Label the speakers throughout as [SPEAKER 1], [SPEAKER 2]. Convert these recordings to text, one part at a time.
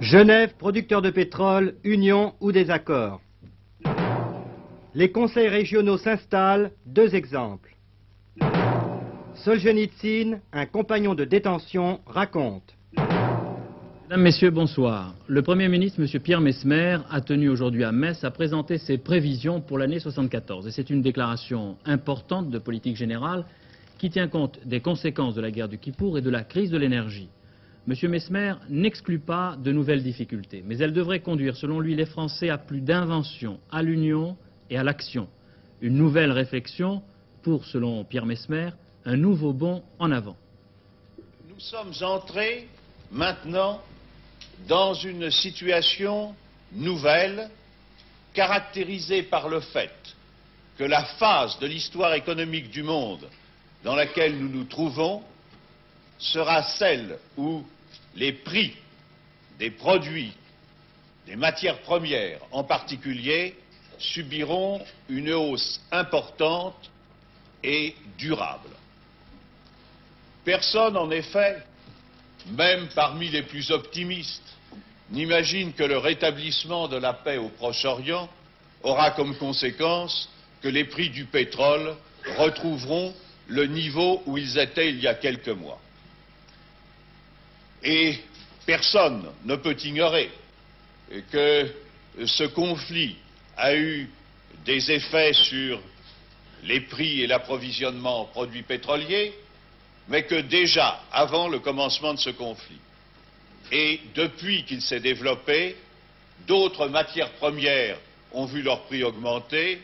[SPEAKER 1] Genève, producteurs de pétrole, union ou désaccord. Les conseils régionaux s'installent, 2 exemples. Solzhenitsyn, un compagnon de détention, raconte.
[SPEAKER 2] Mesdames, Messieurs, bonsoir. Le Premier ministre, M. Pierre Messmer, a tenu aujourd'hui à Metz à présenter ses prévisions pour l'année 1974. Et c'est une déclaration importante de politique générale qui tient compte des conséquences de la guerre du Kippour et de la crise de l'énergie. M. Messmer n'exclut pas de nouvelles difficultés, mais elles devraient conduire, selon lui, les Français à plus d'invention, à l'union et à l'action. Une nouvelle réflexion pour, selon Pierre Messmer, un nouveau bond en avant.
[SPEAKER 3] Nous sommes entrés maintenant dans une situation nouvelle, caractérisée par le fait que la phase de l'histoire économique du monde dans laquelle nous nous trouvons sera celle où les prix des produits, des matières premières en particulier, subiront une hausse importante et durable. Personne, en effet, même parmi les plus optimistes, n'imagine que le rétablissement de la paix au Proche-Orient aura comme conséquence que les prix du pétrole retrouveront le niveau où ils étaient il y a quelques mois. Et personne ne peut ignorer que ce conflit a eu des effets sur les prix et l'approvisionnement en produits pétroliers, mais que déjà, avant le commencement de ce conflit, et depuis qu'il s'est développé, d'autres matières premières ont vu leur prix augmenter.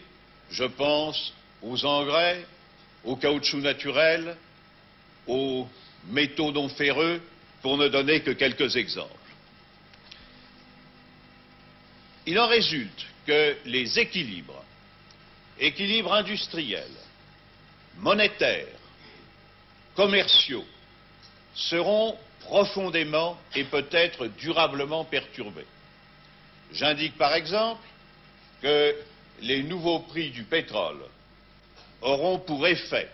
[SPEAKER 3] Je pense aux engrais, au caoutchouc naturel, aux métaux non ferreux, pour ne donner que quelques exemples. Il en résulte que les équilibres industriels, monétaires, commerciaux, seront profondément et peut-être durablement perturbés. J'indique par exemple que les nouveaux prix du pétrole auront pour effet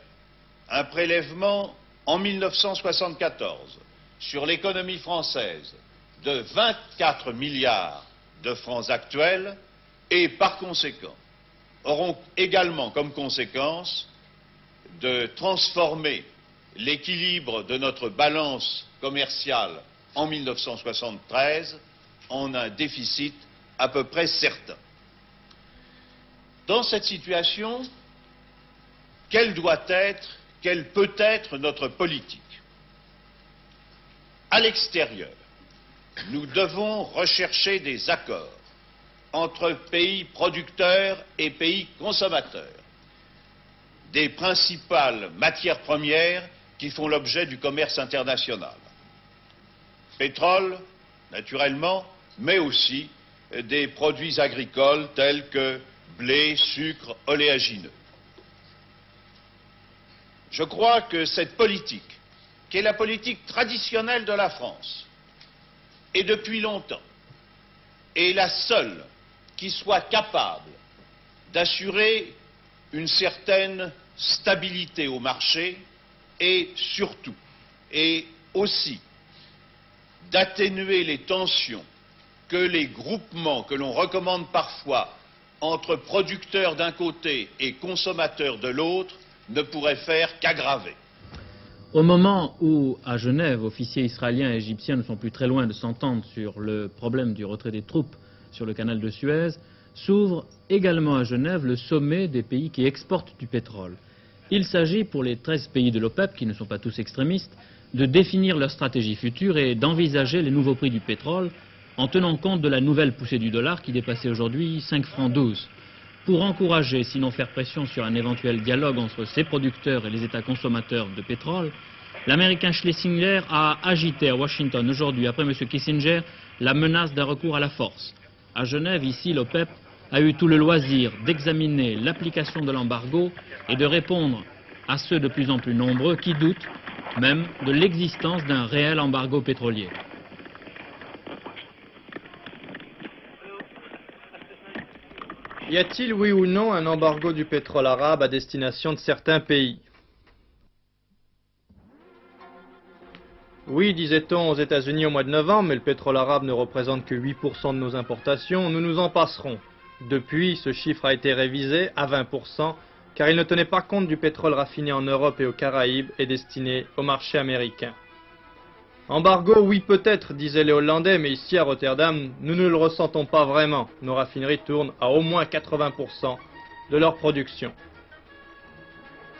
[SPEAKER 3] un prélèvement en 1974 sur l'économie française de 24 milliards de francs actuels et par conséquent auront également comme conséquence de transformer l'équilibre de notre balance commerciale en 1973 en un déficit à peu près certain. Dans cette situation, quelle peut être notre politique? À l'extérieur, nous devons rechercher des accords entre pays producteurs et pays consommateurs des principales matières premières qui font l'objet du commerce international. Pétrole, naturellement, mais aussi des produits agricoles tels que blé, sucre, oléagineux. Je crois que cette politique, qui est la politique traditionnelle de la France, et depuis longtemps, est la seule qui soit capable d'assurer une certaine stabilité au marché et surtout, et aussi, d'atténuer les tensions que les groupements que l'on recommande parfois entre producteurs d'un côté et consommateurs de l'autre ne pourraient faire qu'aggraver.
[SPEAKER 2] Au moment où, à Genève, officiers israéliens et égyptiens ne sont plus très loin de s'entendre sur le problème du retrait des troupes sur le canal de Suez, s'ouvre également à Genève le sommet des pays qui exportent du pétrole. Il s'agit pour les 13 pays de l'OPEP, qui ne sont pas tous extrémistes, de définir leur stratégie future et d'envisager les nouveaux prix du pétrole en tenant compte de la nouvelle poussée du dollar qui dépassait aujourd'hui 5 francs 12. Pour encourager, sinon faire pression sur un éventuel dialogue entre ces producteurs et les États consommateurs de pétrole, l'Américain Schlesinger a agité à Washington aujourd'hui, après M. Kissinger, la menace d'un recours à la force. À Genève, ici, l'OPEP a eu tout le loisir d'examiner l'application de l'embargo et de répondre à ceux de plus en plus nombreux qui doutent même de l'existence d'un réel embargo pétrolier.
[SPEAKER 4] Y a-t-il, oui ou non, un embargo du pétrole arabe à destination de certains pays? Oui, disait-on aux États-Unis au mois de novembre, mais le pétrole arabe ne représente que 8% de nos importations, nous nous en passerons. Depuis, ce chiffre a été révisé à 20%, car il ne tenait pas compte du pétrole raffiné en Europe et aux Caraïbes et destiné au marché américain. Embargo, oui peut-être, disaient les Hollandais, mais ici à Rotterdam, nous ne le ressentons pas vraiment. Nos raffineries tournent à au moins 80% de leur production.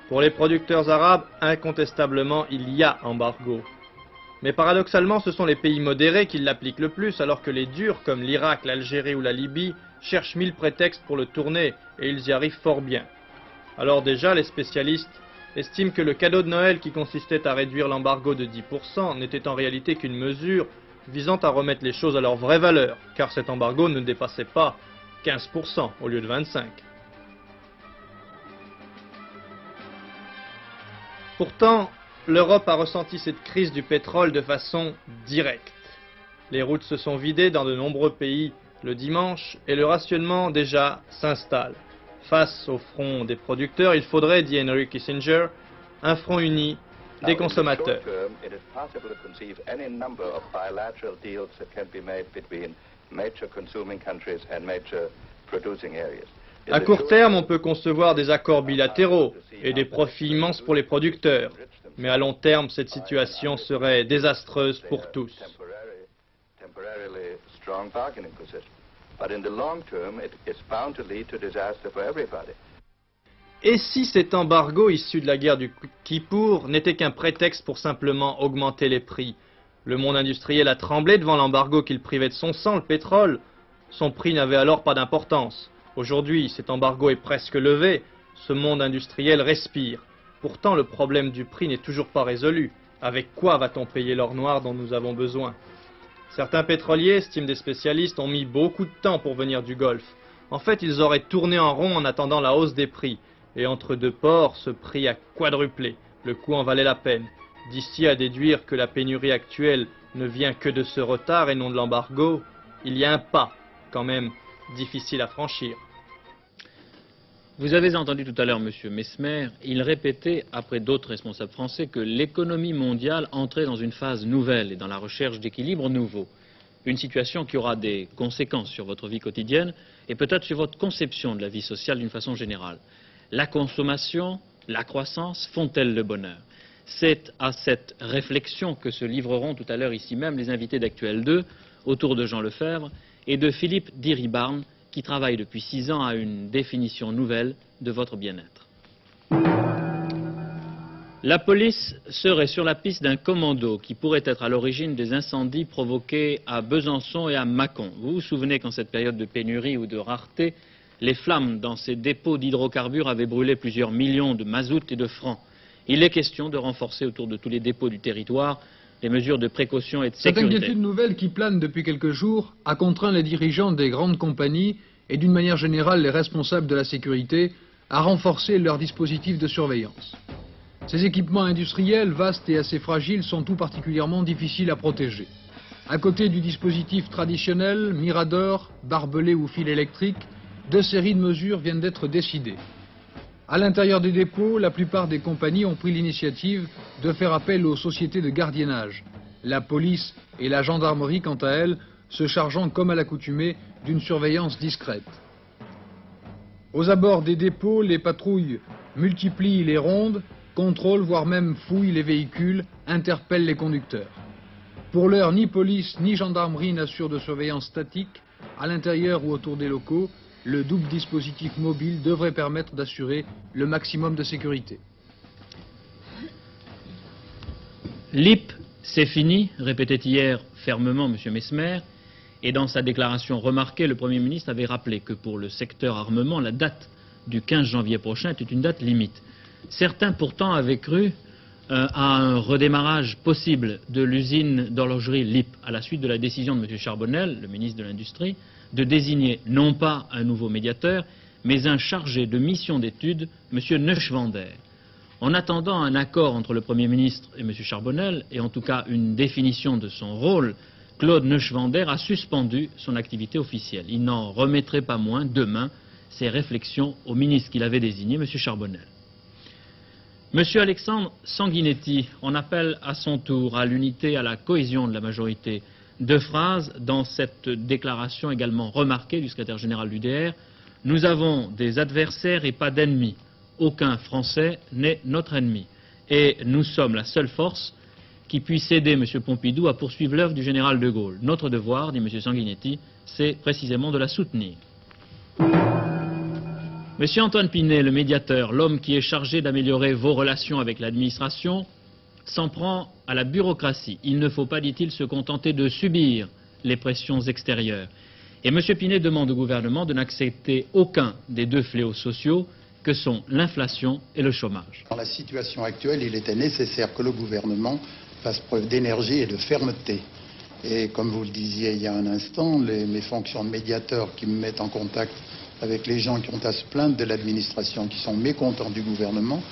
[SPEAKER 4] Pour les producteurs arabes, incontestablement, il y a embargo. Mais paradoxalement, ce sont les pays modérés qui l'appliquent le plus, alors que les durs, comme l'Irak, l'Algérie ou la Libye, cherchent 1000 prétextes pour le tourner, et ils y arrivent fort bien. Alors déjà, les spécialistes estiment que le cadeau de Noël qui consistait à réduire l'embargo de 10% n'était en réalité qu'une mesure visant à remettre les choses à leur vraie valeur, car cet embargo ne dépassait pas 15% au lieu de 25%. Pourtant, l'Europe a ressenti cette crise du pétrole de façon directe. Les routes se sont vidées dans de nombreux pays le dimanche et le rationnement déjà s'installe. Face au front des producteurs, il faudrait, dit Henry Kissinger, un front uni des consommateurs. À court terme, on peut concevoir des accords bilatéraux et des profits immenses pour les producteurs. Mais à long terme, cette situation serait désastreuse pour tous. Et si cet embargo issu de la guerre du Kippour n'était qu'un prétexte pour simplement augmenter les prix? Le monde industriel a tremblé devant l'embargo qu'il privait de son sang, le pétrole. Son prix n'avait alors pas d'importance. Aujourd'hui, cet embargo est presque levé. Ce monde industriel respire. Pourtant, le problème du prix n'est toujours pas résolu. Avec quoi va-t-on payer l'or noir dont nous avons besoin? Certains pétroliers, estiment des spécialistes, ont mis beaucoup de temps pour venir du Golfe. En fait, ils auraient tourné en rond en attendant la hausse des prix. Et entre deux ports, ce prix a quadruplé. Le coût en valait la peine. D'ici à déduire que la pénurie actuelle ne vient que de ce retard et non de l'embargo, il y a un pas, quand même, difficile à franchir.
[SPEAKER 2] Vous avez entendu tout à l'heure M. Messmer, il répétait, après d'autres responsables français, que l'économie mondiale entrait dans une phase nouvelle et dans la recherche d'équilibres nouveaux. Une situation qui aura des conséquences sur votre vie quotidienne et peut-être sur votre conception de la vie sociale d'une façon générale. La consommation, la croissance font-elles le bonheur? C'est à cette réflexion que se livreront tout à l'heure ici même les invités d'Actuel 2, autour de Jean Lefebvre et de Philippe Diribarne, qui travaille depuis 6 ans à une définition nouvelle de votre bien-être. La police serait sur la piste d'un commando qui pourrait être à l'origine des incendies provoqués à Besançon et à Mâcon. Vous vous souvenez qu'en cette période de pénurie ou de rareté, les flammes dans ces dépôts d'hydrocarbures avaient brûlé plusieurs millions de mazout et de francs. Il est question de renforcer autour de tous les dépôts du territoire les mesures de précaution et de sécurité.
[SPEAKER 5] Cette inquiétude nouvelle qui plane depuis quelques jours a contraint les dirigeants des grandes compagnies et d'une manière générale les responsables de la sécurité à renforcer leurs dispositifs de surveillance. Ces équipements industriels, vastes et assez fragiles, sont tout particulièrement difficiles à protéger. À côté du dispositif traditionnel, mirador, barbelé ou fil électrique, 2 séries de mesures viennent d'être décidées. À l'intérieur des dépôts, la plupart des compagnies ont pris l'initiative de faire appel aux sociétés de gardiennage. La police et la gendarmerie, quant à elles, se chargeant comme à l'accoutumée d'une surveillance discrète. Aux abords des dépôts, les patrouilles multiplient les rondes, contrôlent, voire même fouillent les véhicules, interpellent les conducteurs. Pour l'heure, ni police ni gendarmerie n'assurent de surveillance statique à l'intérieur ou autour des locaux. Le double dispositif mobile devrait permettre d'assurer le maximum de sécurité.
[SPEAKER 2] L'IP, c'est fini, répétait hier fermement M. Messmer, et dans sa déclaration remarquée, le Premier ministre avait rappelé que pour le secteur armement, la date du 15 janvier prochain était une date limite. Certains pourtant avaient cru à un redémarrage possible de l'usine d'horlogerie LIP à la suite de la décision de M. Charbonnel, le ministre de l'Industrie, de désigner non pas un nouveau médiateur, mais un chargé de mission d'études, M. Neuschwander. En attendant un accord entre le Premier ministre et M. Charbonnel, et en tout cas une définition de son rôle, Claude Neuschwander a suspendu son activité officielle. Il n'en remettrait pas moins demain ses réflexions au ministre qu'il avait désigné, M. Charbonnel. M. Alexandre Sanguinetti, on appelle à son tour à l'unité, à la cohésion de la majorité. Deux phrases dans cette déclaration également remarquée du secrétaire général du DR. Nous avons des adversaires et pas d'ennemis. Aucun Français n'est notre ennemi. Et nous sommes la seule force qui puisse aider M. Pompidou à poursuivre l'œuvre du général de Gaulle. Notre devoir, dit M. Sanguinetti, c'est précisément de la soutenir. M. Antoine Pinet, le médiateur, l'homme qui est chargé d'améliorer vos relations avec l'administration, s'en prend à la bureaucratie. Il ne faut pas, dit-il, se contenter de subir les pressions extérieures. Et M. Pinet demande au gouvernement de n'accepter aucun des deux fléaux sociaux que sont l'inflation et le chômage.
[SPEAKER 6] Dans la situation actuelle, il était nécessaire que le gouvernement fasse preuve d'énergie et de fermeté. Et comme vous le disiez il y a un instant, mes fonctions de médiateur qui me mettent en contact avec les gens qui ont à se plaindre de l'administration, qui sont mécontents du gouvernement,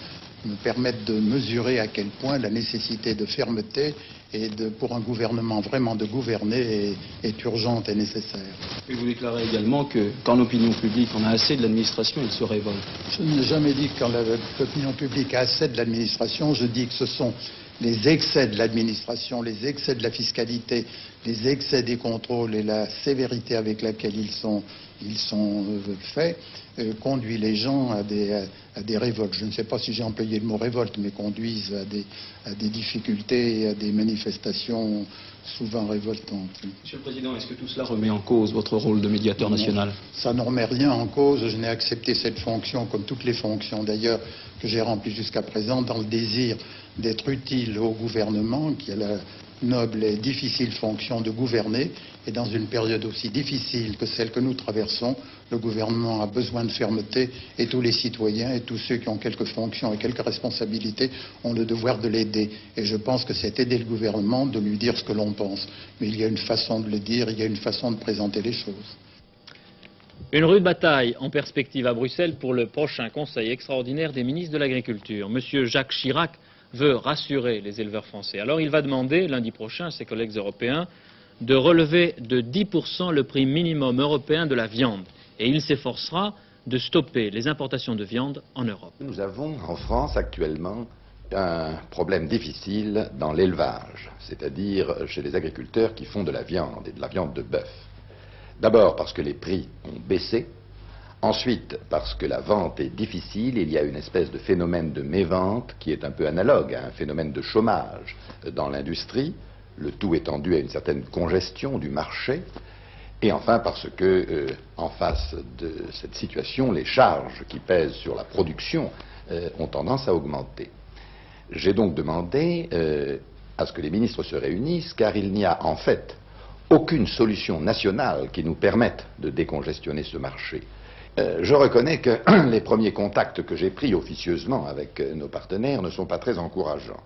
[SPEAKER 6] me permettent de mesurer à quel point la nécessité de fermeté et pour un gouvernement vraiment de gouverner est urgente et nécessaire.
[SPEAKER 7] Et vous déclarez également que quand l'opinion publique en a assez de l'administration, il se révolte.
[SPEAKER 6] Je n'ai jamais dit que quand l'opinion publique a assez de l'administration, je dis que ce sont les excès de l'administration, les excès de la fiscalité, les excès des contrôles et la sévérité avec laquelle ils sont faits conduit les gens à des révoltes. Je ne sais pas si j'ai employé le mot révolte, mais conduisent à des difficultés et à des manifestations souvent révoltantes.
[SPEAKER 7] Monsieur le Président, est-ce que tout cela remet en cause votre rôle de médiateur national?
[SPEAKER 6] Ça ne remet rien en cause. Je n'ai accepté cette fonction, comme toutes les fonctions d'ailleurs que j'ai remplies jusqu'à présent, dans le désir d'être utile au gouvernement, qui a la noble et difficile fonction de gouverner. Et dans une période aussi difficile que celle que nous traversons, le gouvernement a besoin de fermeté et tous les citoyens et tous ceux qui ont quelques fonctions et quelques responsabilités ont le devoir de l'aider. Et je pense que c'est aider le gouvernement de lui dire ce que l'on pense. Mais il y a une façon de le dire, il y a une façon de présenter les choses.
[SPEAKER 2] Une rude bataille en perspective à Bruxelles pour le prochain Conseil extraordinaire des ministres de l'Agriculture. M. Jacques Chirac veut rassurer les éleveurs français. Alors il va demander lundi prochain à ses collègues européens de relever de 10% le prix minimum européen de la viande. Et il s'efforcera de stopper les importations de viande en Europe.
[SPEAKER 8] Nous avons en France actuellement un problème difficile dans l'élevage, c'est-à-dire chez les agriculteurs qui font de la viande et de la viande de bœuf. D'abord parce que les prix ont baissé, ensuite parce que la vente est difficile, il y a une espèce de phénomène de mévente qui est un peu analogue à un phénomène de chômage dans l'industrie, le tout étant dû à une certaine congestion du marché, et enfin parce que, en face de cette situation, les charges qui pèsent sur la production ont tendance à augmenter. J'ai donc demandé à ce que les ministres se réunissent, car il n'y a en fait aucune solution nationale qui nous permette de décongestionner ce marché. Je reconnais que les premiers contacts que j'ai pris officieusement avec nos partenaires ne sont pas très encourageants,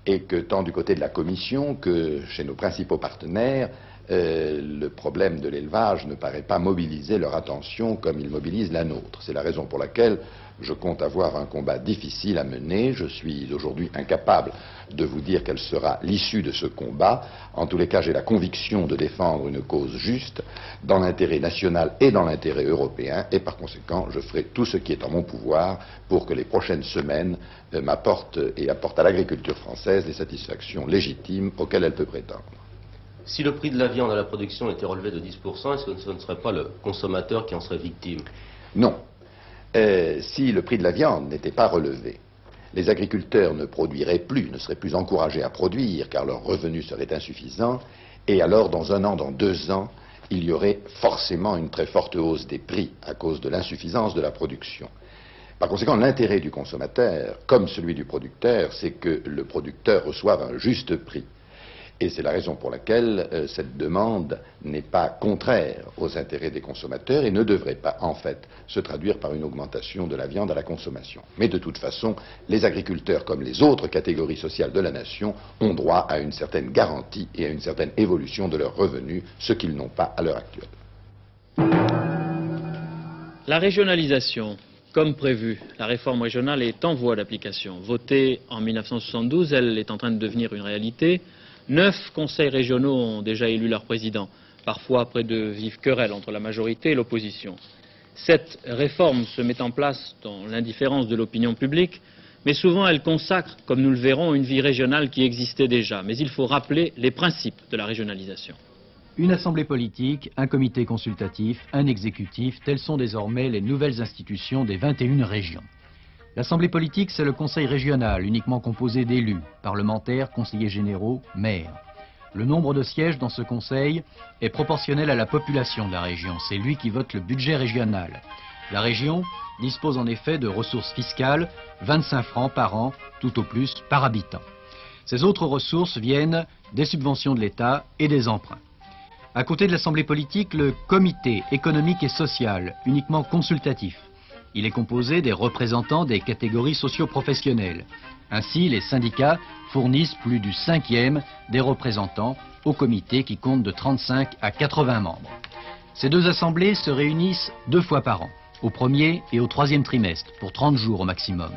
[SPEAKER 8] et que tant du côté de la Commission que chez nos principaux partenaires, le problème de l'élevage ne paraît pas mobiliser leur attention comme il mobilise la nôtre. C'est la raison pour laquelle je compte avoir un combat difficile à mener. Je suis aujourd'hui incapable de vous dire quelle sera l'issue de ce combat. En tous les cas, j'ai la conviction de défendre une cause juste dans l'intérêt national et dans l'intérêt européen, et par conséquent, je ferai tout ce qui est en mon pouvoir pour que les prochaines semaines m'apportent et apportent à l'agriculture française les satisfactions légitimes auxquelles elle peut prétendre.
[SPEAKER 9] Si le prix de la viande à la production était relevé de 10%, est-ce que ce ne serait pas le consommateur qui en serait victime?
[SPEAKER 8] Non. Si le prix de la viande n'était pas relevé, les agriculteurs ne produiraient plus, ne seraient plus encouragés à produire, car leurs revenus seraient insuffisants, et alors dans un an, dans 2 ans, il y aurait forcément une très forte hausse des prix à cause de l'insuffisance de la production. Par conséquent, l'intérêt du consommateur, comme celui du producteur, c'est que le producteur reçoive un juste prix. Et c'est la raison pour laquelle cette demande n'est pas contraire aux intérêts des consommateurs et ne devrait pas, en fait, se traduire par une augmentation de la viande à la consommation. Mais de toute façon, les agriculteurs, comme les autres catégories sociales de la nation, ont droit à une certaine garantie et à une certaine évolution de leurs revenus, ce qu'ils n'ont pas à l'heure actuelle.
[SPEAKER 2] La régionalisation. Comme prévu, la réforme régionale est en voie d'application. Votée en 1972, elle est en train de devenir une réalité. 9 conseils régionaux ont déjà élu leur président, parfois après de vives querelles entre la majorité et l'opposition. Cette réforme se met en place dans l'indifférence de l'opinion publique, mais souvent elle consacre, comme nous le verrons, une vie régionale qui existait déjà. Mais il faut rappeler les principes de la régionalisation.
[SPEAKER 10] Une assemblée politique, un comité consultatif, un exécutif, telles sont désormais les nouvelles institutions des 21 régions. L'assemblée politique, c'est le conseil régional, uniquement composé d'élus, parlementaires, conseillers généraux, maires. Le nombre de sièges dans ce conseil est proportionnel à la population de la région. C'est lui qui vote le budget régional. La région dispose en effet de ressources fiscales, 25 francs par an, tout au plus par habitant. Ces autres ressources viennent des subventions de l'État et des emprunts. À côté de l'Assemblée politique, le comité économique et social, uniquement consultatif. Il est composé des représentants des catégories socio-professionnelles. Ainsi, les syndicats fournissent plus du 5e des représentants au comité qui compte de 35 à 80 membres. Ces deux assemblées se réunissent 2 fois par an, au 1er et au 3e trimestre, pour 30 jours au maximum.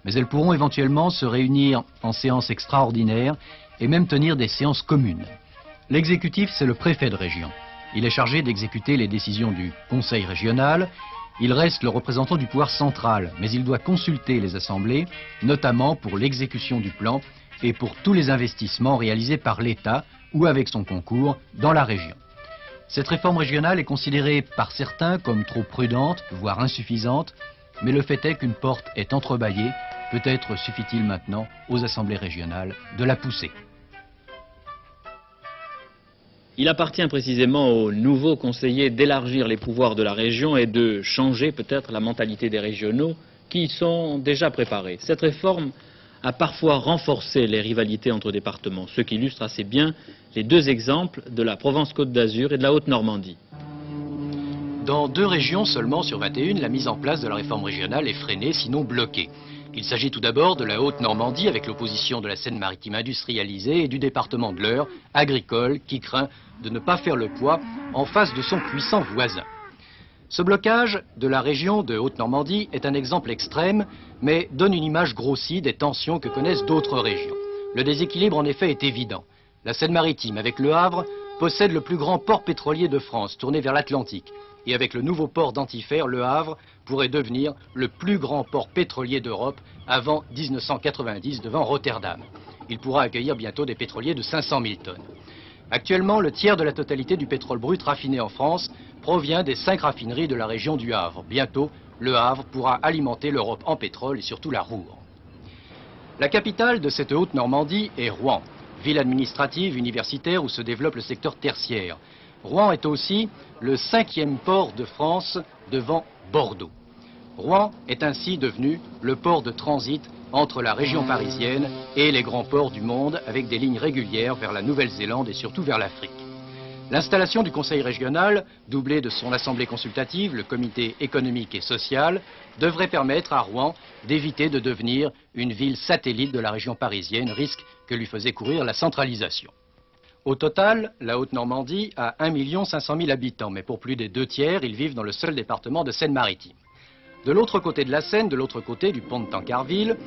[SPEAKER 10] Mais elles pourront éventuellement se réunir en séances extraordinaires et même tenir des séances communes. L'exécutif, c'est le préfet de région. Il est chargé d'exécuter les décisions du conseil régional. Il reste le représentant du pouvoir central, mais il doit consulter les assemblées, notamment pour l'exécution du plan et pour tous les investissements réalisés par l'État ou avec son concours dans la région. Cette réforme régionale est considérée par certains comme trop prudente, voire insuffisante, mais le fait est qu'une porte est entrebâillée. Peut-être suffit-il maintenant aux assemblées régionales de la pousser.
[SPEAKER 2] Il appartient précisément aux nouveaux conseillers d'élargir les pouvoirs de la région et de changer peut-être la mentalité des régionaux qui y sont déjà préparés. Cette réforme a parfois renforcé les rivalités entre départements, ce qui illustre assez bien les 2 exemples de la Provence-Côte d'Azur et de la Haute-Normandie.
[SPEAKER 10] Dans 2 régions seulement sur 21, la mise en place de la réforme régionale est freinée, sinon bloquée. Il s'agit tout d'abord de la Haute-Normandie avec l'opposition de la Seine-Maritime industrialisée et du département de l'Eure, agricole, qui craint de ne pas faire le poids en face de son puissant voisin. Ce blocage de la région de Haute-Normandie est un exemple extrême, mais donne une image grossie des tensions que connaissent d'autres régions. Le déséquilibre en effet est évident. La Seine-Maritime, avec Le Havre, possède le plus grand port pétrolier de France, tourné vers l'Atlantique. Et avec le nouveau port d'Antifer, Le Havre pourrait devenir le plus grand port pétrolier d'Europe avant 1990 devant Rotterdam. Il pourra accueillir bientôt des pétroliers de 500 000 tonnes. Actuellement, le tiers de la totalité du pétrole brut raffiné en France provient des 5 raffineries de la région du Havre. Bientôt, Le Havre pourra alimenter l'Europe en pétrole et surtout la Roure. La capitale de cette Haute-Normandie est Rouen, ville administrative, universitaire où se développe le secteur tertiaire. Rouen est aussi le 5e port de France devant Bordeaux. Rouen est ainsi devenu le port de transit entre la région parisienne et les grands ports du monde avec des lignes régulières vers la Nouvelle-Zélande et surtout vers l'Afrique. L'installation du Conseil régional, doublée de son assemblée consultative, le comité économique et social, devrait permettre à Rouen d'éviter de devenir une ville satellite de la région parisienne, risque que lui faisait courir la centralisation. Au total, la Haute-Normandie a 1 500 000 habitants, mais pour plus des 2 tiers, ils vivent dans le seul département de Seine-Maritime. De l'autre côté de la Seine, de l'autre côté du pont de Tancarville,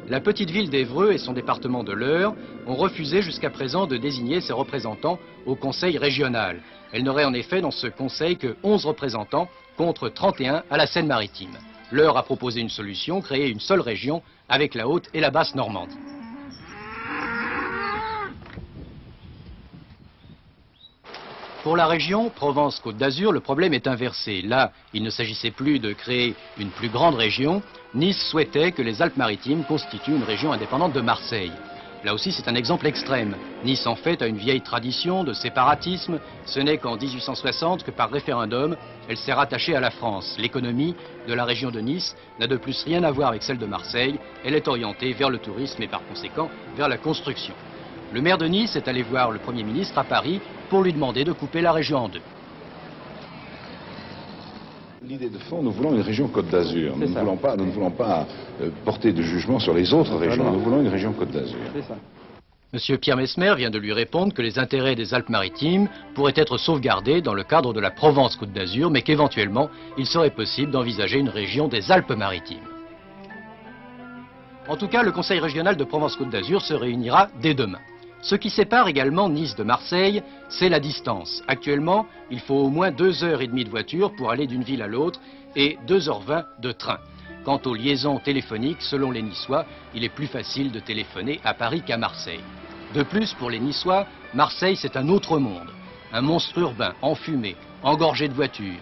[SPEAKER 10] la petite ville d'Évreux et son département de l'Eure ont refusé jusqu'à présent de désigner ses représentants au conseil régional. Elle n'aurait en effet dans ce conseil que 11 représentants contre 31 à la Seine-Maritime. L'Eure a proposé une solution, créer une seule région avec la Haute et la Basse Normandie. Pour la région Provence-Côte d'Azur, le problème est inversé. Là, il ne s'agissait plus de créer une plus grande région. Nice souhaitait que les Alpes-Maritimes constituent une région indépendante de Marseille. Là aussi, c'est un exemple extrême. Nice, en fait, a une vieille tradition de séparatisme. Ce n'est qu'en 1860 que, par référendum, elle s'est rattachée à la France. L'économie de la région de Nice n'a de plus rien à voir avec celle de Marseille. Elle est orientée vers le tourisme et, par conséquent, vers la construction. Le maire de Nice est allé voir le Premier ministre à Paris pour lui demander de couper la région en 2.
[SPEAKER 11] L'idée de fond, nous voulons une région Côte d'Azur. Nous ne voulons pas porter de jugement sur les autres régions. Nous voulons une région Côte d'Azur.
[SPEAKER 10] Monsieur Pierre Messmer vient de lui répondre que les intérêts des Alpes-Maritimes pourraient être sauvegardés dans le cadre de la Provence-Côte d'Azur, mais qu'éventuellement, il serait possible d'envisager une région des Alpes-Maritimes. En tout cas, le Conseil régional de Provence-Côte d'Azur se réunira dès demain. Ce qui sépare également Nice de Marseille, c'est la distance. Actuellement, il faut au moins 2 heures et demie de voiture pour aller d'une ville à l'autre, et 2h20 de train. Quant aux liaisons téléphoniques, selon les Niçois, il est plus facile de téléphoner à Paris qu'à Marseille. De plus, pour les Niçois, Marseille c'est un autre monde. Un monstre urbain, enfumé, engorgé de voitures.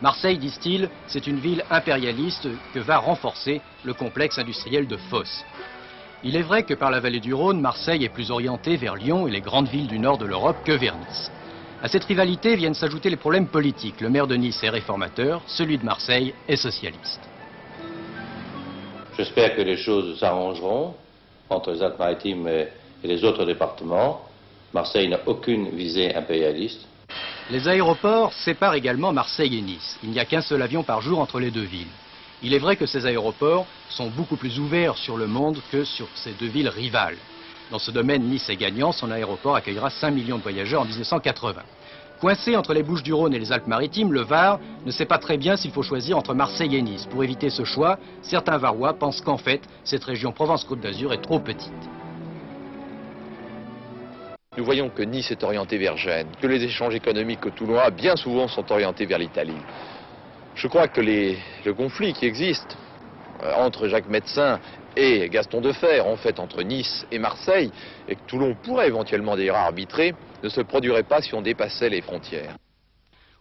[SPEAKER 10] Marseille, disent-ils, c'est une ville impérialiste que va renforcer le complexe industriel de Fos. Il est vrai que par la vallée du Rhône, Marseille est plus orientée vers Lyon et les grandes villes du nord de l'Europe que vers Nice. À cette rivalité viennent s'ajouter les problèmes politiques. Le maire de Nice est réformateur, celui de Marseille est socialiste.
[SPEAKER 9] J'espère que les choses s'arrangeront entre les Alpes-Maritimes et les autres départements. Marseille n'a aucune visée impérialiste.
[SPEAKER 10] Les aéroports séparent également Marseille et Nice. Il n'y a qu'un seul avion par jour entre les deux villes. Il est vrai que ces aéroports sont beaucoup plus ouverts sur le monde que sur ces deux villes rivales. Dans ce domaine, Nice est gagnant. Son aéroport accueillera 5 millions de voyageurs en 1980. Coincé entre les Bouches-du-Rhône et les Alpes-Maritimes, le Var ne sait pas très bien s'il faut choisir entre Marseille et Nice. Pour éviter ce choix, certains Varois pensent qu'en fait, cette région Provence-Côte d'Azur est trop petite.
[SPEAKER 12] Nous voyons que Nice est orienté vers Gênes, que les échanges économiques que Toulon a bien souvent sont orientés vers l'Italie. Je crois que le conflit qui existe entre Jacques Médecin et Gaston Defferre, en fait entre Nice et Marseille, et que Toulon pourrait éventuellement d'ailleurs arbitrer, ne se produirait pas si on dépassait les frontières.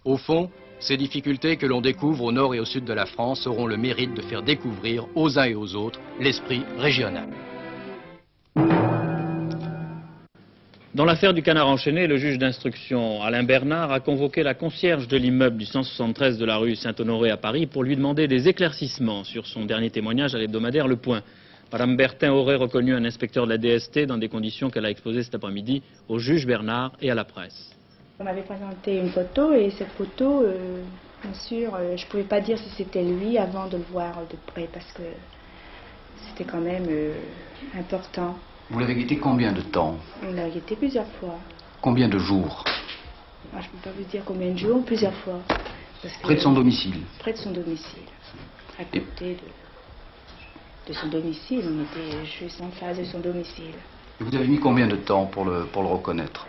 [SPEAKER 10] Au fond, ces difficultés que l'on découvre au nord et au sud de la France auront le mérite de faire découvrir aux uns et aux autres l'esprit régional.
[SPEAKER 2] Dans l'affaire du canard enchaîné, le juge d'instruction Alain Bernard a convoqué la concierge de l'immeuble du 173 de la rue Saint-Honoré à Paris pour lui demander des éclaircissements sur son dernier témoignage à l'hebdomadaire Le Point. Madame Bertin aurait reconnu un inspecteur de la DST dans des conditions qu'elle a exposées cet après-midi au juge Bernard et à la presse.
[SPEAKER 13] On m'avait présenté une photo et cette photo, bien sûr, je ne pouvais pas dire si c'était lui avant de le voir de près parce que c'était quand même important.
[SPEAKER 7] Vous l'avez guetté combien de temps?
[SPEAKER 13] On l'a guetté plusieurs fois.
[SPEAKER 7] Combien de jours?
[SPEAKER 13] Je ne peux pas vous dire combien de jours, plusieurs fois.
[SPEAKER 7] Près de son domicile?
[SPEAKER 13] Près de son domicile. À côté de son domicile, on était juste en face de son domicile.
[SPEAKER 7] Et vous avez mis combien de temps pour le reconnaître?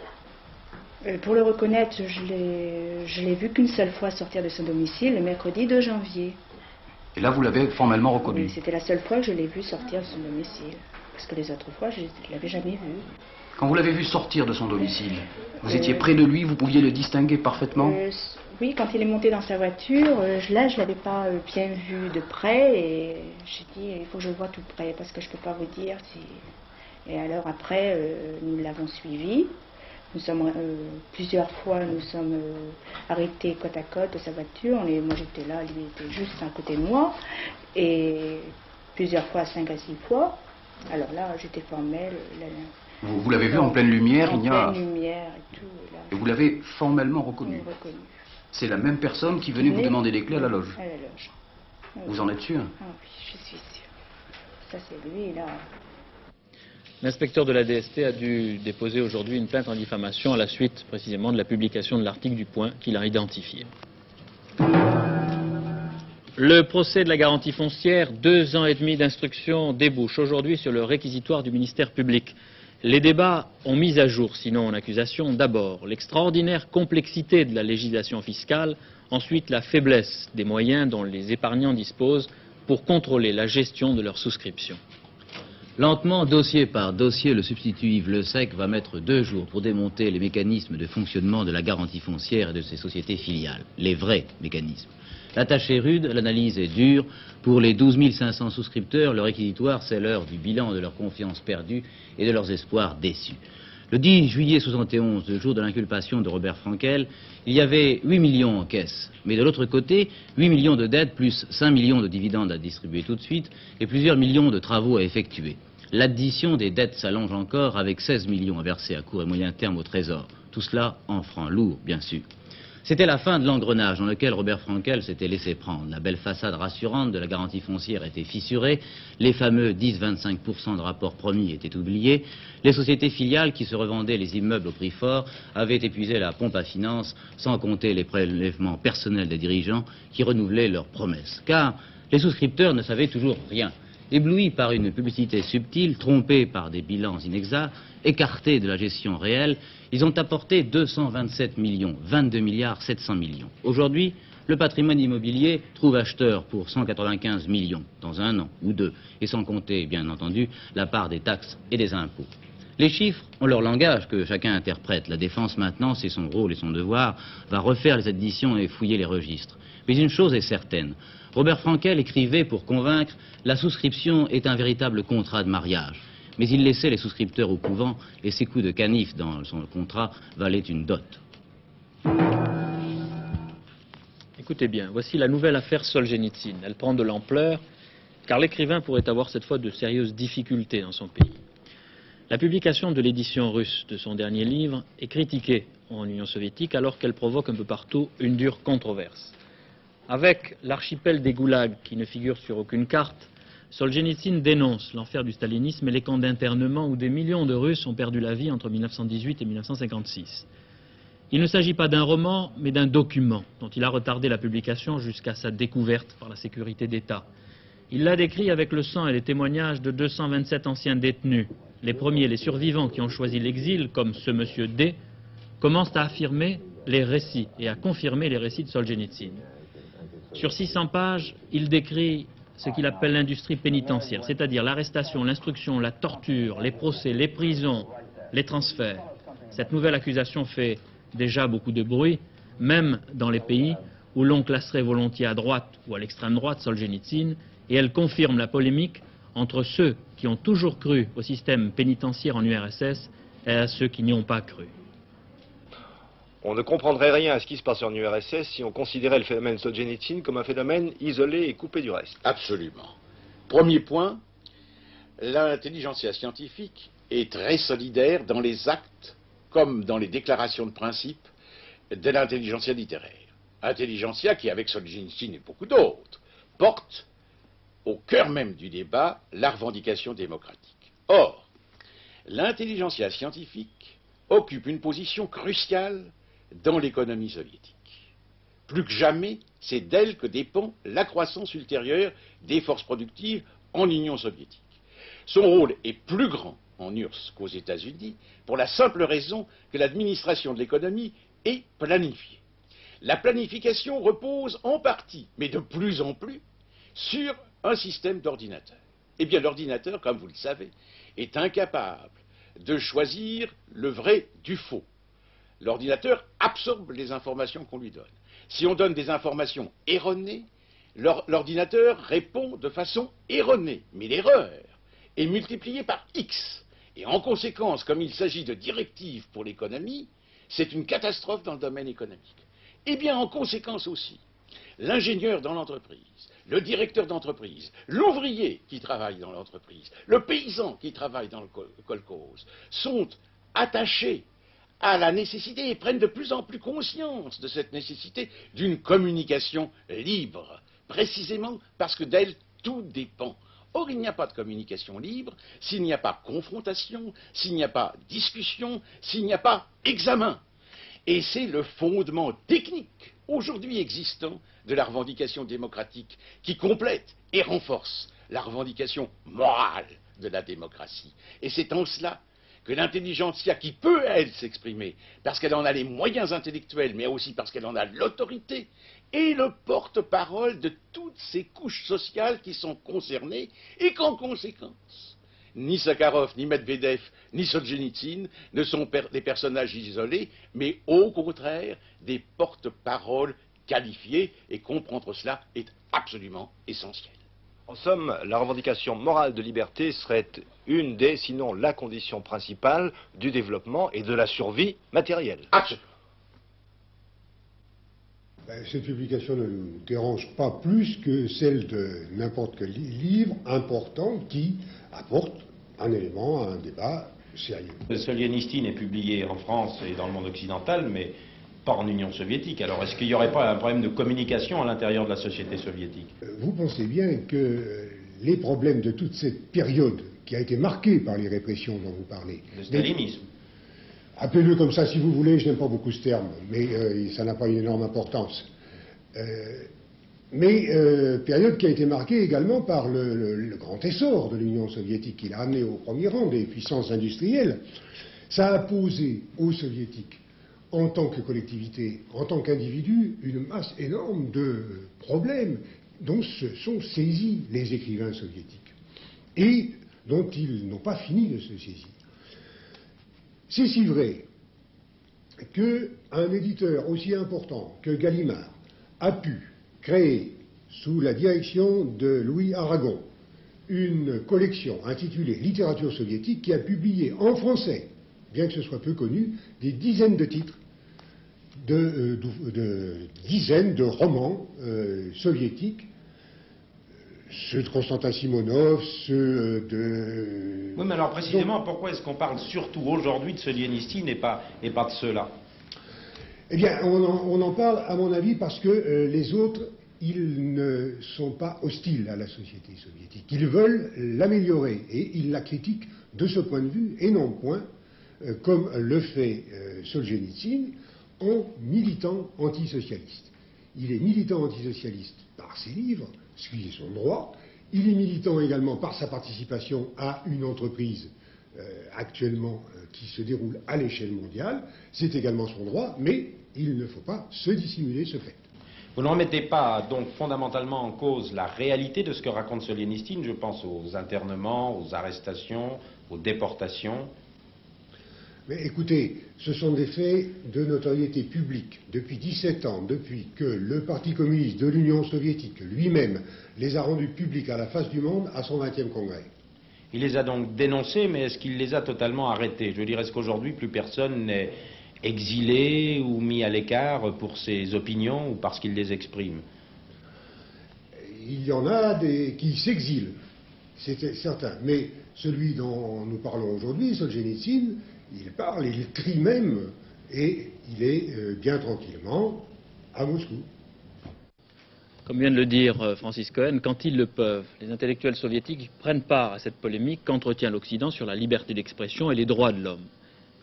[SPEAKER 13] Pour le reconnaître, je l'ai vu qu'une seule fois sortir de son domicile, le mercredi 2 janvier.
[SPEAKER 7] Et là, vous l'avez formellement reconnu?
[SPEAKER 13] Oui, c'était la seule fois que je l'ai vu sortir de son domicile. Parce que les autres fois, je ne l'avais jamais vu.
[SPEAKER 7] Quand vous l'avez vu sortir de son domicile, vous étiez près de lui, vous pouviez le distinguer parfaitement?
[SPEAKER 13] Oui, quand il est monté dans sa voiture, là, je ne l'avais pas bien vu de près. Et j'ai dit, il faut que je le voie tout près, parce que je ne peux pas vous dire si... Et alors après, nous l'avons suivi. Nous sommes, plusieurs fois, nous sommes arrêtés côte à côte de sa voiture. Moi, j'étais là, lui était juste à côté de moi. Et plusieurs fois, 5 à 6 fois. Alors là, j'étais formelle.
[SPEAKER 7] Vous l'avez vu en pleine lumière,
[SPEAKER 13] en pleine lumière et tout.
[SPEAKER 7] Et vous l'avez formellement reconnu? C'est la même personne qui venait vous demander des clés à la loge?
[SPEAKER 13] À la loge.
[SPEAKER 7] Vous en êtes sûr?
[SPEAKER 13] Ah oui, je suis sûre. Ça, c'est lui, là.
[SPEAKER 2] L'inspecteur de la DST a dû déposer aujourd'hui une plainte en diffamation à la suite précisément de la publication de l'article du Point qu'il a identifié. Le procès de la garantie foncière, 2 ans et demi d'instruction, débouche aujourd'hui sur le réquisitoire du ministère public. Les débats ont mis à jour, sinon en accusation, d'abord l'extraordinaire complexité de la législation fiscale, ensuite la faiblesse des moyens dont les épargnants disposent pour contrôler la gestion de leurs souscriptions.
[SPEAKER 14] Lentement, dossier par dossier, le substitut Yves Le Sec va mettre 2 jours pour démonter les mécanismes de fonctionnement de la garantie foncière et de ses sociétés filiales, les vrais mécanismes. La tâche est rude, l'analyse est dure. Pour les 12 500 souscripteurs, le réquisitoire, c'est l'heure du bilan de leur confiance perdue et de leurs espoirs déçus. Le 10 juillet 71, le jour de l'inculpation de Robert Frankel, il y avait 8 millions en caisse. Mais de l'autre côté, 8 millions de dettes plus 5 millions de dividendes à distribuer tout de suite et plusieurs millions de travaux à effectuer. L'addition des dettes s'allonge encore avec 16 millions à verser à court et moyen terme au Trésor. Tout cela en francs lourds, bien sûr. C'était la fin de l'engrenage dans lequel Robert Frankel s'était laissé prendre. La belle façade rassurante de la garantie foncière était fissurée, les fameux 10-25% de rapports promis étaient oubliés, les sociétés filiales qui se revendaient les immeubles au prix fort avaient épuisé la pompe à finances, sans compter les prélèvements personnels des dirigeants qui renouvelaient leurs promesses. Car les souscripteurs ne savaient toujours rien. Éblouis par une publicité subtile, trompés par des bilans inexacts, écartés de la gestion réelle, ils ont apporté 227 millions, 22 milliards 700 millions. Aujourd'hui, Le patrimoine immobilier trouve acheteur pour 195 millions dans un an ou deux, et sans compter, bien entendu, la part des taxes et des impôts. Les chiffres ont leur langage que chacun interprète. La défense maintenant, c'est son rôle et son devoir, va refaire les additions et fouiller les registres. Mais une chose est certaine, Robert Frankel écrivait pour convaincre, la souscription est un véritable contrat de mariage. Mais il laissait les souscripteurs au couvent et ses coups de canif dans son contrat valaient une dot.
[SPEAKER 2] Écoutez bien, voici la nouvelle affaire Solzhenitsyn. Elle prend de l'ampleur, car l'écrivain pourrait avoir cette fois de sérieuses difficultés dans son pays. La publication de l'édition russe de son dernier livre est critiquée en Union soviétique alors qu'elle provoque un peu partout une dure controverse. Avec l'archipel des goulags qui ne figure sur aucune carte, Solzhenitsyn dénonce l'enfer du stalinisme et les camps d'internement où des millions de Russes ont perdu la vie entre 1918 et 1956. Il ne s'agit pas d'un roman, mais d'un document dont il a retardé la publication jusqu'à sa découverte par la sécurité d'État. Il l'a décrit avec le sang et les témoignages de 227 anciens détenus. Les premiers, les survivants qui ont choisi l'exil, comme ce monsieur D, commencent à affirmer les récits et à confirmer les récits de Solzhenitsyn. Sur 600 pages, il décrit ce qu'il appelle l'industrie pénitentiaire, c'est-à-dire l'arrestation, l'instruction, la torture, les procès, les prisons, les transferts. Cette nouvelle accusation fait déjà beaucoup de bruit, même dans les pays où l'on classerait volontiers à droite ou à l'extrême droite Solzhenitsyn, et elle confirme la polémique entre ceux qui ont toujours cru au système pénitentiaire en URSS et à ceux qui n'y ont pas cru.
[SPEAKER 15] On ne comprendrait rien à ce qui se passe en URSS si on considérait le phénomène Solzhenitsyn comme un phénomène isolé et coupé du reste.
[SPEAKER 16] Absolument. Premier point, l'intelligentsia scientifique est très solidaire dans les actes comme dans les déclarations de principe de l'intelligentsia littéraire. Intelligentsia qui, avec Solzhenitsyn et beaucoup d'autres, porte au cœur même du débat la revendication démocratique. Or, l'intelligentsia scientifique occupe une position cruciale dans l'économie soviétique. Plus que jamais, c'est d'elle que dépend la croissance ultérieure des forces productives en Union soviétique. Son rôle est plus grand en URSS qu'aux États-Unis, pour la simple raison que l'administration de l'économie est planifiée. La planification repose en partie, mais de plus en plus, sur un système d'ordinateur. Eh bien, l'ordinateur, comme vous le savez, est incapable de choisir le vrai du faux. L'ordinateur absorbe les informations qu'on lui donne. Si on donne des informations erronées, l'ordinateur répond de façon erronée, mais l'erreur est multipliée par X. Et en conséquence, comme il s'agit de directives pour l'économie, c'est une catastrophe dans le domaine économique. Eh bien, en conséquence aussi, l'ingénieur dans l'entreprise, le directeur d'entreprise, l'ouvrier qui travaille dans l'entreprise, le paysan qui travaille dans le kolkhoz, sont attachés à la nécessité et prennent de plus en plus conscience de cette nécessité d'une communication libre, précisément parce que d'elle tout dépend. Or, il n'y a pas de communication libre s'il n'y a pas confrontation, s'il n'y a pas discussion, s'il n'y a pas examen. Et c'est le fondement technique aujourd'hui existant de la revendication démocratique qui complète et renforce la revendication morale de la démocratie. Et c'est en cela que l'intelligentsia, qui peut, elle, s'exprimer, parce qu'elle en a les moyens intellectuels, mais aussi parce qu'elle en a l'autorité, est le porte-parole de toutes ces couches sociales qui sont concernées, et qu'en conséquence, ni Sakharov, ni Medvedev, ni Solzhenitsyn ne sont des personnages isolés, mais au contraire des porte-paroles qualifiés, et comprendre cela est absolument essentiel.
[SPEAKER 15] En somme, la revendication morale de liberté serait une des, sinon la condition principale du développement et de la survie matérielle.
[SPEAKER 16] Absolument.
[SPEAKER 17] Cette publication ne nous dérange pas plus que celle de n'importe quel livre important qui apporte un élément à un débat sérieux.
[SPEAKER 18] Solzhenitsyn est publié en France et dans le monde occidental, mais pas en Union soviétique. Alors est-ce qu'il n'y aurait pas un problème de communication à l'intérieur de la société soviétique?
[SPEAKER 17] Vous pensez bien que les problèmes de toute cette période qui a été marquée par les répressions dont vous parlez...
[SPEAKER 18] Le stalinisme.
[SPEAKER 17] Appelez-le comme ça si vous voulez, je n'aime pas beaucoup ce terme, mais ça n'a pas une énorme importance. Période qui a été marquée également par le grand essor de l'Union soviétique, qui l'a amené au premier rang des puissances industrielles. Ça a posé aux soviétiques en tant que collectivité, en tant qu'individu, une masse énorme de problèmes dont se sont saisis les écrivains soviétiques et dont ils n'ont pas fini de se saisir. C'est si vrai qu'un éditeur aussi important que Gallimard a pu créer, sous la direction de Louis Aragon, une collection intitulée Littérature soviétique qui a publié en français, bien que ce soit peu connu, des dizaines de titres, de dizaines de romans soviétiques, ceux de Konstantin Simonov, ceux de...
[SPEAKER 18] Oui, mais alors précisément, pourquoi est-ce qu'on parle surtout aujourd'hui de Soljenitsyne et pas de ceux-là?
[SPEAKER 17] Eh bien, on en parle, à mon avis, parce que les autres, ils ne sont pas hostiles à la société soviétique. Ils veulent l'améliorer et ils la critiquent de ce point de vue et non point, comme le fait Soljenitsyne, en militant antisocialiste. Il est militant antisocialiste par ses livres, ce qui est son droit. Il est militant également par sa participation à une entreprise actuellement qui se déroule à l'échelle mondiale. C'est également son droit, mais il ne faut pas se dissimuler ce fait.
[SPEAKER 18] Vous ne remettez pas donc fondamentalement en cause la réalité de ce que raconte Soljenitsyne, je pense aux internements, aux arrestations, aux déportations.
[SPEAKER 17] Mais écoutez, ce sont des faits de notoriété publique. Depuis 17 ans, depuis que le Parti communiste de l'Union soviétique lui-même les a rendus publics à la face du monde à son 20e congrès.
[SPEAKER 18] Il les a donc dénoncés, mais est-ce qu'il les a totalement arrêtés? Je veux dire, est-ce qu'aujourd'hui plus personne n'est exilé ou mis à l'écart pour ses opinions ou parce qu'il les exprime?
[SPEAKER 17] Il y en a qui s'exilent, c'est certain. Mais celui dont nous parlons aujourd'hui, Soljenitsyne, il parle, il crie même, et il est bien tranquillement à Moscou.
[SPEAKER 2] Comme vient de le dire Francis Cohen, quand ils le peuvent, les intellectuels soviétiques prennent part à cette polémique qu'entretient l'Occident sur la liberté d'expression et les droits de l'homme.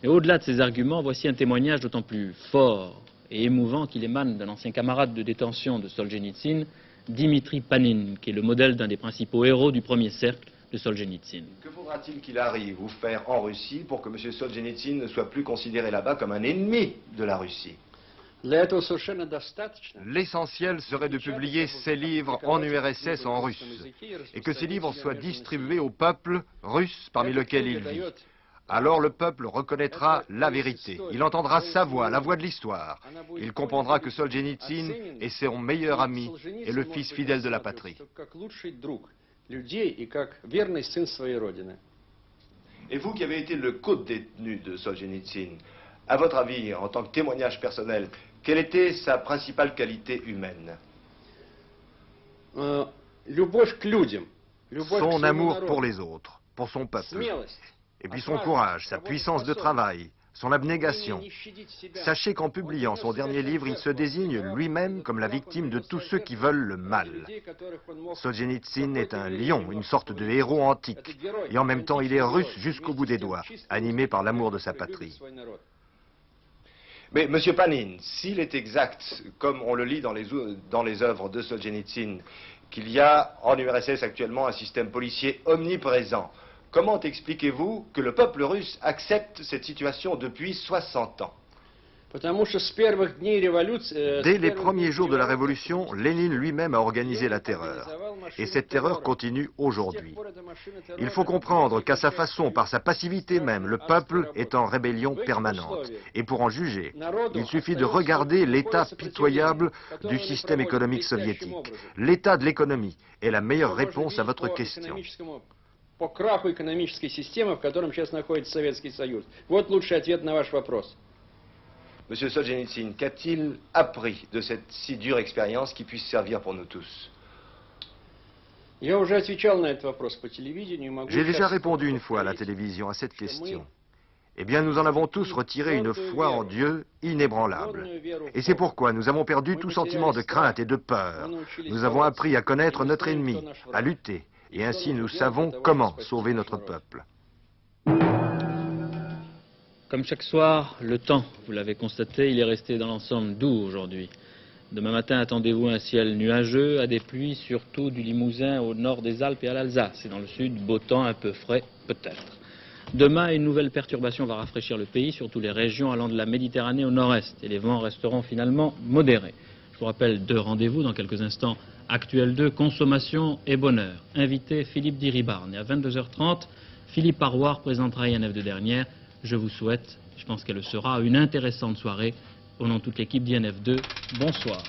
[SPEAKER 2] Mais au-delà de ces arguments, voici un témoignage d'autant plus fort et émouvant qu'il émane d'un ancien camarade de détention de Soljenitsyne, Dimitri Panin, qui est le modèle d'un des principaux héros du premier cercle de Soljenitsyne.
[SPEAKER 15] Que faudra-t-il qu'il arrive ou faire en Russie pour que M. Soljenitsyne ne soit plus considéré là-bas comme un ennemi de la Russie?
[SPEAKER 12] L'essentiel serait de publier ces livres en URSS en russe, et que ces livres soient distribués au peuple russe parmi lequel il vit. Alors le peuple reconnaîtra la vérité, il entendra sa voix, la voix de l'histoire. Il comprendra que Soljenitsyne est son meilleur ami et le fils fidèle de la patrie.
[SPEAKER 15] Et vous qui avez été le co-détenu de Soljenitsyne, à votre avis, en tant que témoignage personnel, quelle était sa principale qualité humaine?
[SPEAKER 12] Son amour pour les autres, pour son peuple. Et puis son courage, sa puissance de travail, son abnégation. Sachez qu'en publiant son dernier livre, il se désigne lui-même comme la victime de tous ceux qui veulent le mal. Soljenitsyne est un lion, une sorte de héros antique, et en même temps il est russe jusqu'au bout des doigts, animé par l'amour de sa patrie.
[SPEAKER 15] Mais, Monsieur Panin, s'il est exact, comme on le lit dans les œuvres de Soljenitsyne, qu'il y a en URSS actuellement un système policier omniprésent, comment expliquez-vous que le peuple russe accepte cette situation depuis 60 ans?
[SPEAKER 12] Dès les premiers jours de la Révolution, Lénine lui-même a organisé la terreur. Et cette terreur continue aujourd'hui. Il faut comprendre qu'à sa façon, par sa passivité même, le peuple est en rébellion permanente. Et pour en juger, il suffit de regarder l'état pitoyable du système économique soviétique. L'état de l'économie est la meilleure réponse à votre question.
[SPEAKER 19] По краху экономической системы, в котором сейчас находится Советский Союз. Вот лучший ответ на ваш вопрос.
[SPEAKER 15] Monsieur Soljenitsyne, qu'a-t-il appris de cette si dure expérience qui puisse servir pour nous tous?
[SPEAKER 19] Я уже отвечал на этот вопрос по телевидению.
[SPEAKER 12] J'ai déjà répondu une fois à la télévision à cette question. Eh bien, nous en avons tous retiré une foi en Dieu inébranlable. Et c'est pourquoi nous avons perdu tout sentiment de crainte et de peur. Nous avons appris à connaître notre ennemi, à lutter. Et ainsi nous savons comment sauver notre peuple.
[SPEAKER 2] Comme chaque soir, le temps, vous l'avez constaté, il est resté dans l'ensemble doux aujourd'hui. Demain matin, attendez-vous un ciel nuageux, à des pluies, surtout du Limousin au nord des Alpes et à l'Alsace. Et dans le sud, beau temps, un peu frais, peut-être. Demain, une nouvelle perturbation va rafraîchir le pays, surtout les régions allant de la Méditerranée au nord-est, et les vents resteront finalement modérés. Je vous rappelle 2 rendez-vous dans quelques instants. Actuel 2, consommation et bonheur. Invité Philippe Diribarne. Et à 22h30, Philippe Parroir présentera INF de dernière. Je vous souhaite, je pense qu'elle le sera, une intéressante soirée. Au nom de toute l'équipe d'INF2, bonsoir.